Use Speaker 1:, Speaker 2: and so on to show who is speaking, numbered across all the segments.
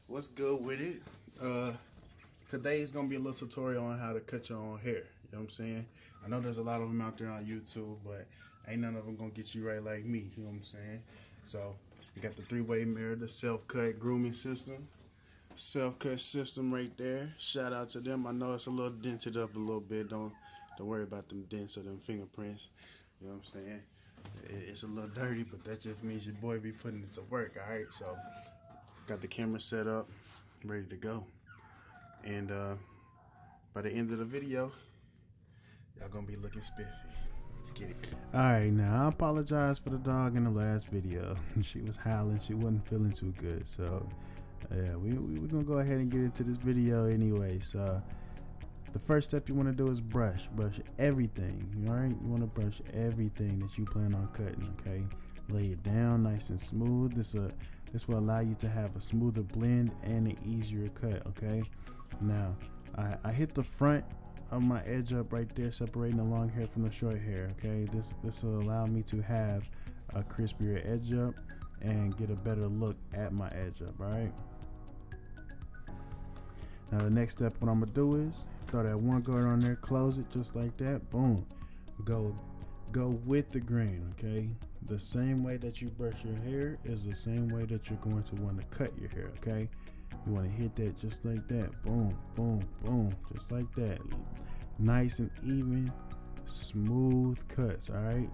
Speaker 1: What's good with it? Today is gonna be a little tutorial on how to cut your own hair. You know what I'm saying? I know there's a lot of them out there on YouTube, but ain't none of them gonna get you right like me. You know what I'm saying? So we got the three-way mirror, the self-cut grooming system, self-cut system right there. Shout out to them. I know it's a little dented up a little bit. Don't worry about them dents or them fingerprints. You know what I'm saying? It's a little dirty, but that just means your boy be putting it to work. All right, so got the camera set up, ready to go. And by the end of the video, y'all gonna be looking spiffy. Let's get it. Alright, now I apologize for the dog in the last video. She was howling, she wasn't feeling too good. So yeah, we're gonna go ahead and get into this video anyway. So the first step you want to do is brush everything. Alright, you want to brush everything that you plan on cutting. Okay, lay it down nice and smooth. This will allow you to have a smoother blend and an easier cut. Okay, now I hit the front of my edge up right there, separating the long hair from the short hair. Okay, this will allow me to have a crispier edge up and get a better look at my edge up. Right, now the next step, what I'm gonna do is throw that one guard on there, close it just like that. Boom, go with the grain. Okay, the same way that you brush your hair is the same way that you're going to want to cut your hair. Okay, you want to hit that just like that. Boom, boom, boom, just like that. Nice and even, smooth cuts. All right,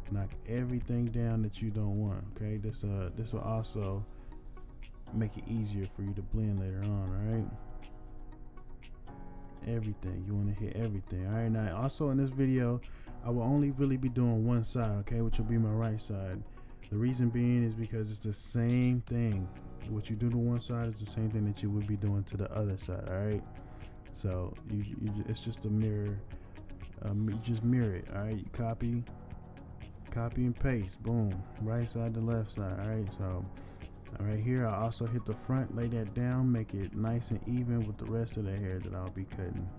Speaker 1: knock everything down that you don't want. Okay, this will also make it easier for you to blend later on. All right, everything, you want to hit everything. All right, now also in this video I will only really be doing one side, okay, which will be my right side. The reason being is because it's the same thing. What you do to one side is the same thing that you would be doing to the other side. All right, so it's just a mirror. You just mirror it. All right, you copy and paste. Boom, right side to left side. All right, so right here I also hit the front, lay that down, make it nice and even with the rest of the hair that I'll be cutting.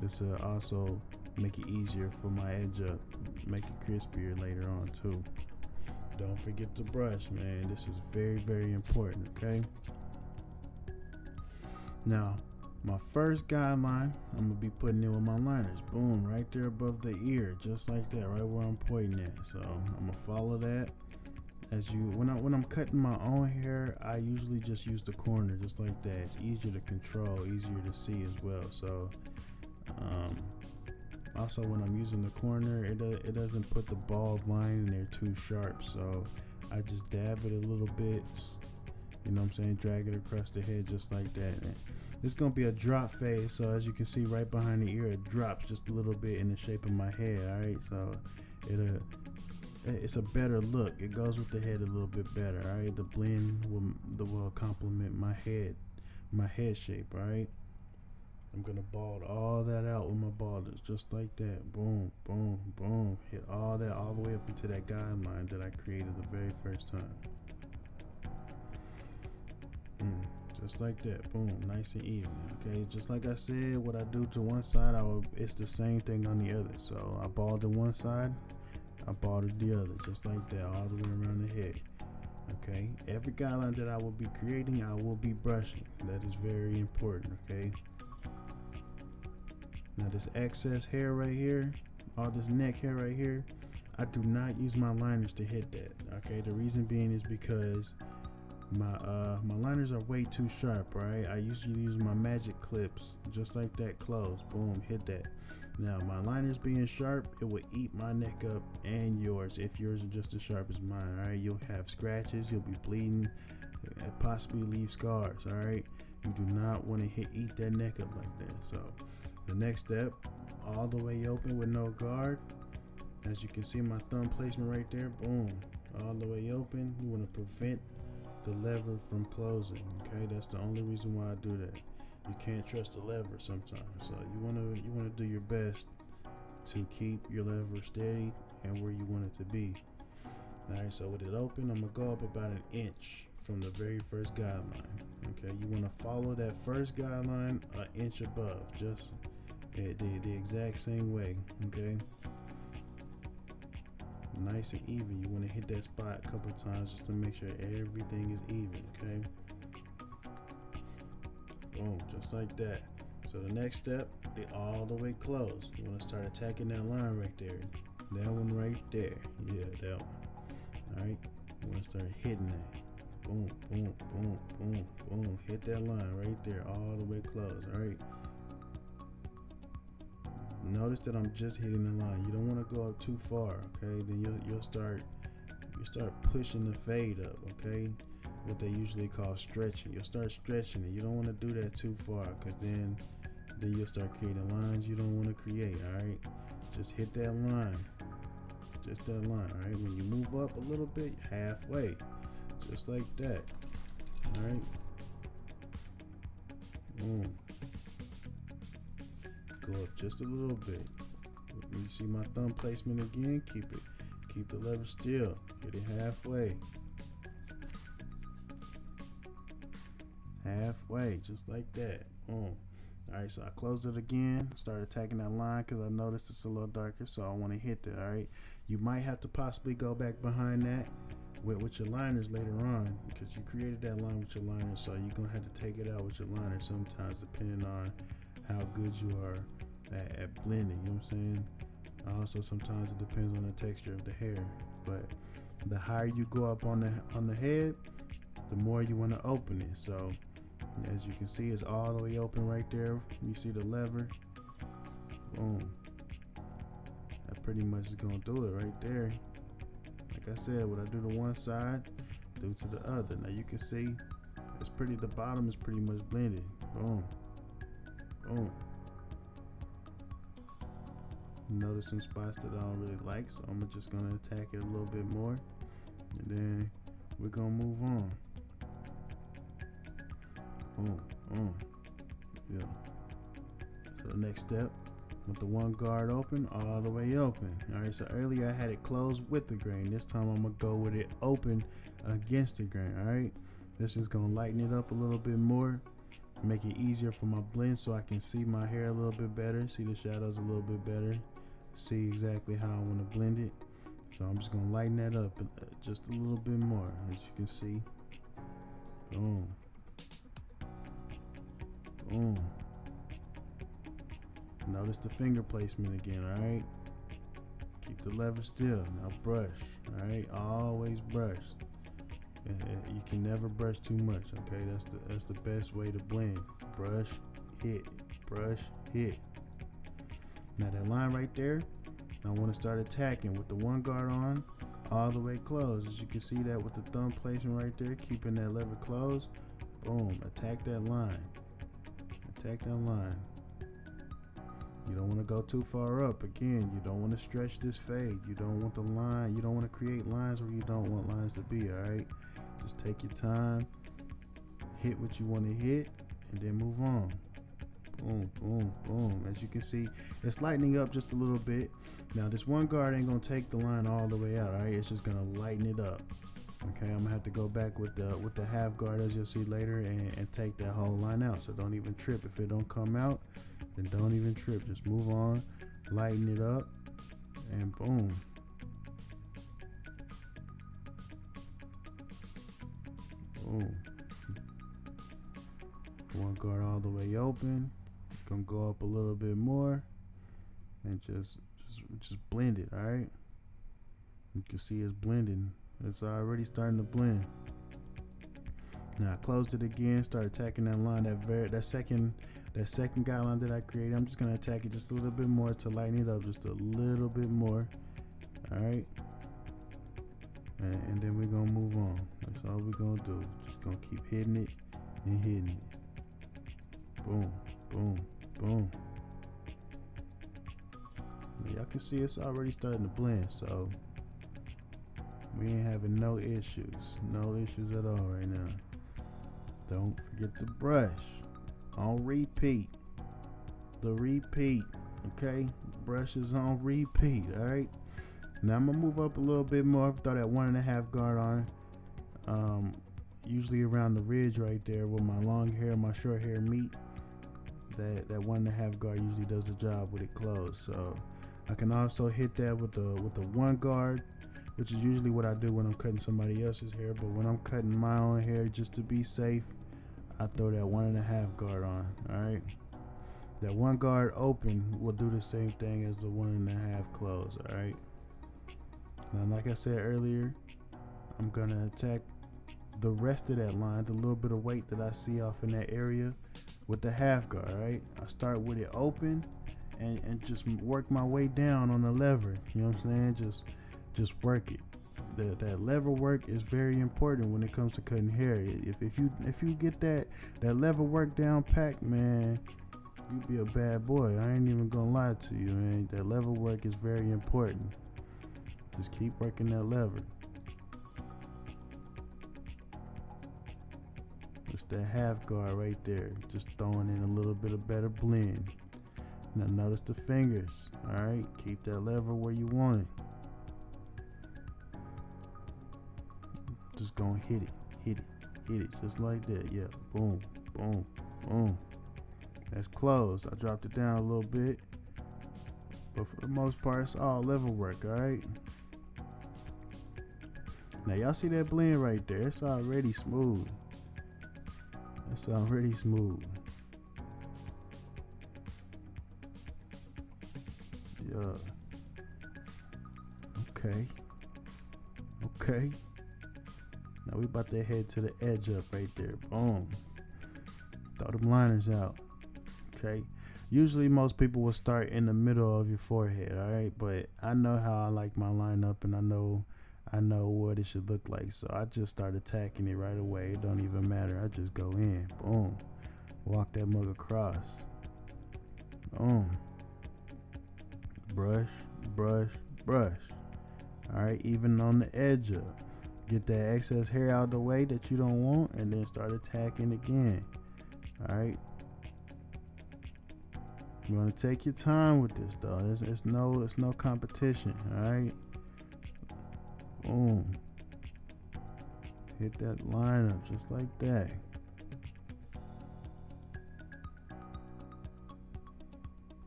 Speaker 1: This will also make it easier for my edge up, make it crispier later on too. Don't forget to brush, man. This is very, very important. Okay, now my first guideline I'm gonna be putting in with my liners. Boom, right there above the ear, just like that, right where I'm pointing at. So I'm gonna follow that. When I'm cutting my own hair, I usually just use the corner just like that. It's easier to control, easier to see as well. So also when I'm using the corner, it doesn't put the bald line in there too sharp, so I just dab it a little bit, you know what I'm saying, drag it across the head just like that. And it's gonna be a drop fade, so as you can see right behind the ear, it drops just a little bit in the shape of my head. All right, so it's a better look. It goes with the head a little bit better. All right, the blend will complement my head shape. All right, I'm gonna bald all that out with my balders just like that. Boom, boom, boom. Hit all that all the way up into that guideline that I created the very first time. Just like that. Boom, nice and even. Okay, just like I said, what I do to one side, it's the same thing on the other. So I balded one side, I balded the other, just like that, all the way around the head. Okay, every guideline that I will be creating, I will be brushing. That is very important. Okay, now this excess hair right here, all this neck hair right here, I do not use my liners to hit that. Okay, the reason being is because my liners are way too sharp. Right, I usually use my magic clips just like that, close, boom, hit that. Now my liners being sharp, it will eat my neck up and yours if yours are just as sharp as mine. All right, you'll have scratches, you'll be bleeding, and possibly leave scars. All right, you do not want to eat that neck up like that. So the next step, all the way open with no guard. As you can see my thumb placement right there, boom, all the way open. You want to prevent the lever from closing. Okay, that's the only reason why I do that. You can't trust the lever sometimes, so you want to do your best to keep your lever steady and where you want it to be. All right, so with it open, I'm gonna go up about an inch from the very first guideline. Okay, you want to follow that first guideline an inch above, just the exact same way. Okay, nice and even. You want to hit that spot a couple times just to make sure everything is even. Okay, Boom, just like that. So the next step, they all the way close. You want to start attacking that line right there. That one right there. Yeah, that one. Alright, you want to start hitting that. Boom, boom, boom, boom, boom. Hit that line right there, all the way close. Alright. Notice that I'm just hitting the line. You don't want to go up too far, okay? Then you'll start pushing the fade up, okay? What they usually call stretching. You'll start stretching it. You don't want to do that too far, because then you'll start creating lines you don't want to create. Alright, just hit that line, just that line. Alright, when you move up a little bit, halfway, just like that. Alright, boom, go up just a little bit. You see my thumb placement again? Keep the lever still. Hit it halfway. Halfway, just like that. Boom. Alright, so I closed it again, start attacking that line because I noticed it's a little darker, so I want to hit that. Alright, you might have to possibly go back behind that with your liners later on, because you created that line with your liners, so you're gonna have to take it out with your liners sometimes, depending on how good you are at blending. You know what I'm saying? Also, sometimes it depends on the texture of the hair, but the higher you go up on the head, the more you want to open it. So as you can see, it's all the way open right there. You see the lever. Boom. That pretty much is gonna do it right there. Like I said, what I do to one side, do to the other. Now you can see it's pretty, the bottom is pretty much blended. Boom. Boom. Notice some spots that I don't really like, so I'm just gonna attack it a little bit more, and then we're gonna move on. Yeah. So the next step, with the one guard open, all the way open. Alright, so earlier I had it closed with the grain. This time I'm gonna go with it open against the grain. Alright, this is gonna lighten it up a little bit more, make it easier for my blend so I can see my hair a little bit better, see the shadows a little bit better, see exactly how I want to blend it. So I'm just gonna lighten that up just a little bit more, as you can see. Boom. Boom. Notice the finger placement again. Alright, keep the lever still. Now brush. Alright, always brush. You can never brush too much. Okay, that's the best way to blend. Brush, hit, brush, hit. Now that line right there, I want to start attacking with the one guard on, all the way closed. As you can see that with the thumb placement right there, keeping that lever closed. Boom, attack that line. Attack that line. You don't want to go too far up. Again, you don't want to stretch this fade. You don't want the line, you don't want to create lines where you don't want lines to be. Alright, just take your time, hit what you want to hit, and then move on. Boom, boom, boom. As you can see, it's lightening up just a little bit. Now this one guard ain't gonna take the line all the way out. Alright, it's just gonna lighten it up. Okay, I'm gonna have to go back with the half guard, as you'll see later, and take that whole line out. So don't even trip if it don't come out. Then don't even trip. Just move on, lighten it up, and boom. Boom. One guard all the way open. Gonna go up a little bit more, and just blend it. All right. You can see it's blending. It's already starting to blend. Now I closed it again, start attacking that line, that second guideline that I created. I'm just gonna attack it just a little bit more to lighten it up just a little bit more. Alright. And then we're gonna move on. That's all we're gonna do. Just gonna keep hitting it and hitting it. Boom, boom, boom. Y'all can see it's already starting to blend, so we ain't having no issues at all right now. Don't forget to brush on repeat. The repeat, okay? Brush is on repeat. All right. Now I'm gonna move up a little bit more. Throw that 1.5 guard on. Usually around the ridge right there where my long hair, my short hair meet. That 1.5 guard usually does the job with it closed. So I can also hit that with the 1 guard, which is usually what I do when I'm cutting somebody else's hair. But when I'm cutting my own hair, just to be safe, I throw that 1.5 guard on. All right, that 1 guard open will do the same thing as the 1.5 close. All right. Now, like I said earlier, I'm gonna attack the rest of that line, the little bit of weight that I see off in that area, with the half guard. Right, I start with it open and just work my way down on the lever. You know what I'm saying? Just work it. That lever work is very important when it comes to cutting hair. If you get that lever work down packed, man, you be a bad boy. I ain't even gonna lie to you, man. That lever work is very important. Just keep working that lever. Just that half guard right there. Just throwing in a little bit of better blend. Now notice the fingers. Alright, keep that lever where you want it. Just gonna hit it, just like that. Yeah, boom, boom, boom. That's close. I dropped it down a little bit, but for the most part, it's all lever work. Alright. Now y'all see that blend right there? It's already smooth. It's already smooth. Yeah. Okay. Now we about to head to the edge up right there. Boom. Throw them liners out. Okay. Usually most people will start in the middle of your forehead, alright? But I know how I like my line up, and I know what it should look like. So I just start attacking it right away. It don't even matter. I just go in. Boom. Walk that mug across. Boom. Brush, brush, brush. Alright, even on the edge up. Get that excess hair out of the way that you don't want, and then start attacking again. Alright. You want to take your time with this though. It's no competition. Alright. Boom. Hit that line up just like that.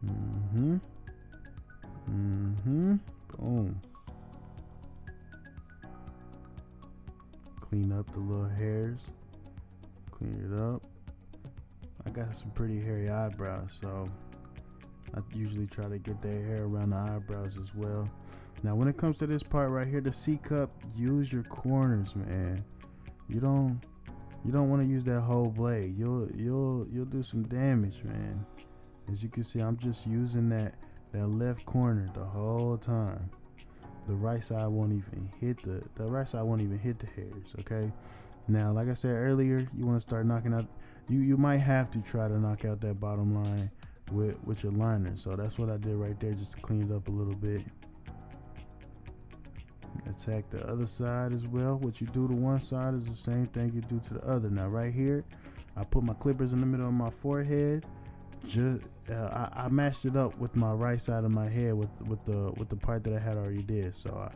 Speaker 1: Boom. Clean up the little hairs. Clean it up. I got some pretty hairy eyebrows, so I usually try to get that hair around the eyebrows as well. Now when it comes to this part right here, the C cup, use your corners, man. You don't want to use that whole blade. You'll do some damage, man. As you can see, I'm just using that left corner the whole time. The right side won't even hit the right side won't even hit the hairs. Okay. Now, like I said earlier, you want to start knocking out. You might have to try to knock out that bottom line with your liner. So that's what I did right there, just to clean it up a little bit. Attack the other side as well. What you do to one side is the same thing you do to the other. Now right here, I put my clippers in the middle of my forehead. I matched it up with my right side of my head with the part that I had already did. So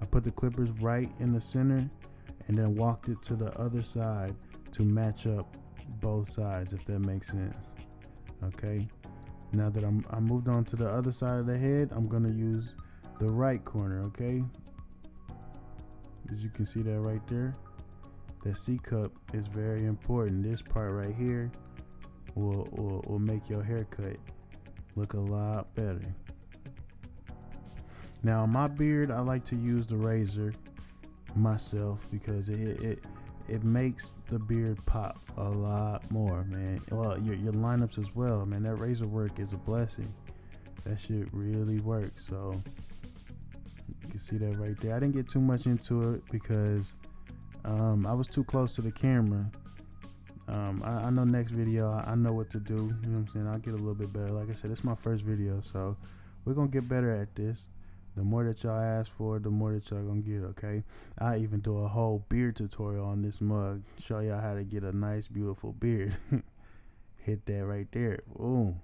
Speaker 1: I put the clippers right in the center, and then walked it to the other side to match up both sides, if that makes sense. Okay. Now that I moved on to the other side of the head, I'm gonna use the right corner. Okay. As you can see that right there, that C cup is very important. This part right here will make your haircut look a lot better. Now on my beard, I like to use the razor myself because it makes the beard pop a lot more, man. Well, your lineups as well, man. That razor work is a blessing. That shit really works. So you can see that right there. I didn't get too much into it because I was too close to the camera. I know next video I know what to do. You know what I'm saying? I'll get a little bit better. Like I said, it's my first video, so we're gonna get better at this. The more that y'all ask for, the more that y'all gonna get. Okay, I even do a whole beard tutorial on this mug, show y'all how to get a nice beautiful beard. Hit that right there. Boom.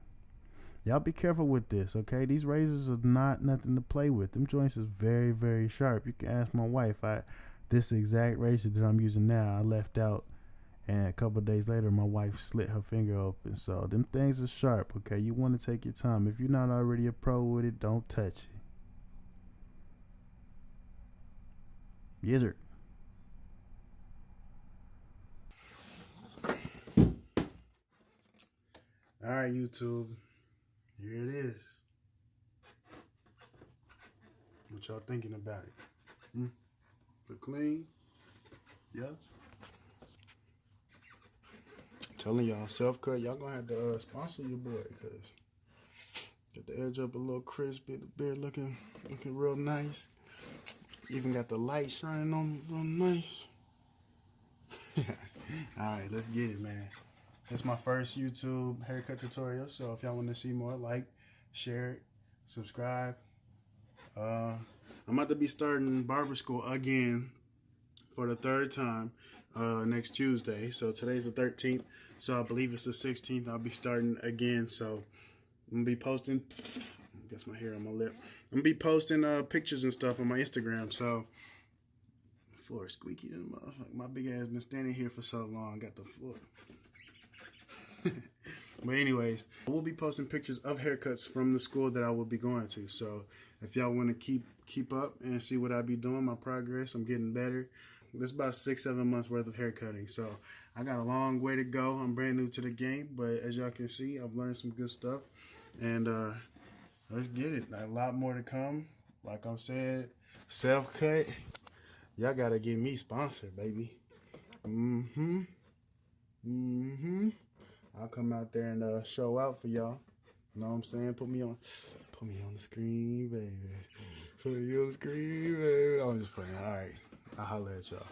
Speaker 1: Y'all be careful with this, okay? These razors are not nothing to play with. Them joints is very, very sharp. You can ask my wife. This exact razor that I'm using now, I left out, and a couple of days later, my wife slit her finger open. So them things are sharp, okay? You want to take your time. If you're not already a pro with it, don't touch it. Yes, sir. All right, YouTube. Here it is. What y'all thinking about it? Look clean? Yeah. Telling y'all, SELFCUT, y'all gonna have to sponsor your boy, cause get the edge up a little crisp, the beard looking real nice. Even got the light shining on me real nice. Alright, let's get it, man. It's my first YouTube haircut tutorial, so if y'all want to see more, like, share it, subscribe. I'm about to be starting barber school again for the 3rd time next Tuesday. So today's the 13th, so I believe it's the 16th. I'll be starting again, so I'm gonna be posting. That's my hair on my lip. I'm gonna be posting pictures and stuff on my Instagram. So floor is squeaky. My big ass been standing here for so long. Got the floor. But anyways, we'll be posting pictures of haircuts from the school that I will be going to. So if y'all want to keep up and see what I be doing, my progress, I'm getting better. This is about 6-7 months worth of haircutting. So I got a long way to go. I'm brand new to the game, but as y'all can see, I've learned some good stuff. And let's get it. A lot more to come. Like I said, SELFCUT. Y'all gotta get me sponsored, baby. I'll come out there and show out for y'all. You know what I'm saying? Put me on the screen, baby. Put me on the screen, baby. I'm just playing. All right, I'll holler at y'all.